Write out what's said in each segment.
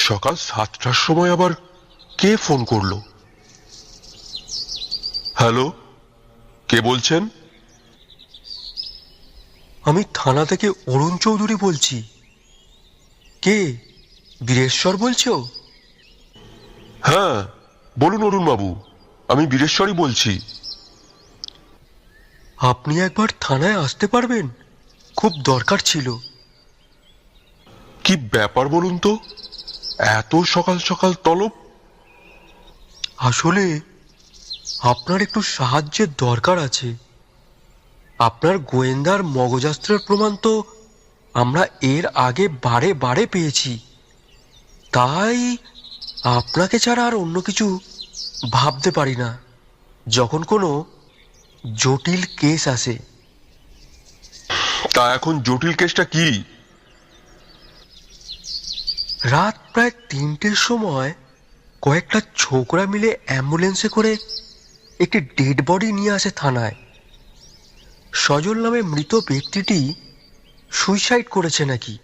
সকাল 7টার সময় আবার কে ফোন করলো? হ্যালো, কে বলছেন? আমি থানা থেকে অরুণ চৌধুরী বলছি। কে? বীরেশ্বর বলছো? হ্যাঁ, বলুন অরুণ বাবু, আমি বীরেশ্বরই বলছি। আপনি একবার থানায় আসতে পারবেন? খুব দরকার ছিল। কি ব্যাপার বলুন তো, এত সকাল সকাল তলব? আসলে আপনার একটু সাহায্যের দরকার আছে। আপনার গোয়েন্দার মগজাস্ত্রের প্রমাণ তো আমরা এর আগে বারে বারে পেয়েছি। তাই আপনাকে ছাড়া আর অন্য কিছু ভাবতে পারি না যখন কোনো জটিল কেস আসে। তা এখন জটিল কেসটা কি? রাত প্রায় 3টের সময় কয়েকটা ছোকরা মিলে অ্যাম্বুলেন্সে করে একটি ডেড বডি নিয়ে আসে থানায়। সজল নামে মৃত ব্যক্তিটি সুইসাইড করেছে নাকি।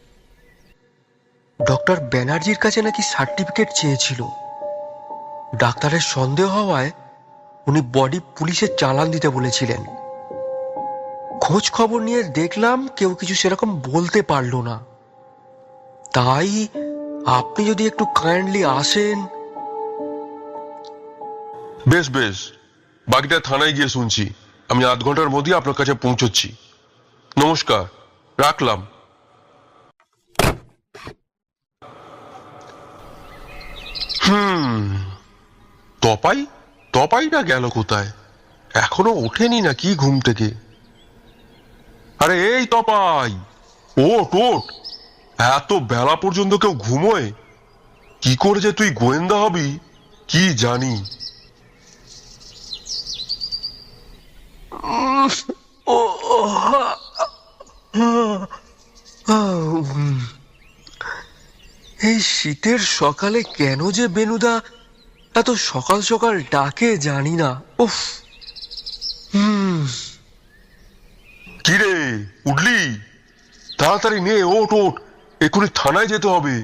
ডক্টর ব্যানার্জির কাছে নাকি সার্টিফিকেট চেয়েছিল। ডাক্তারের সন্দেহ হওয়ায় উনি বডি পুলিশে চালান দিতে বলেছিলেন। খোঁজ খবর নিয়ে দেখলাম কেউ কিছু সেরকম বলতে পারলো না। তাই আপনি যদি একটু কাইন্ডলি আসেন। বেশ বেশ, বাকিটা থানায় গিয়ে শুনছি। আমি আধ ঘন্টার মধ্যে আপনার কাছে পৌঁছচ্ছি। নমস্কার, রাখলাম। তপাই তপাইটা গেল কোথায়? এখনো ওঠেনি নাকি ঘুম থেকে? আরে এই তপাই, ওঠ ওঠ। এত বেলা পর্যন্ত কেউ ঘুমোয়? কি করে যে তুই গোয়েন্দা হবি কি জানি। ও ও, উম, এই শীতের সকালে কেন যে বেনুদা এত সকাল সকাল ডাকে জানি না। উফ। হুম। কি রে, উঠলি? তাড়াতাড়ি নে, ওঠ ওঠ, এক্ষুনি থানায় যেতে হবে।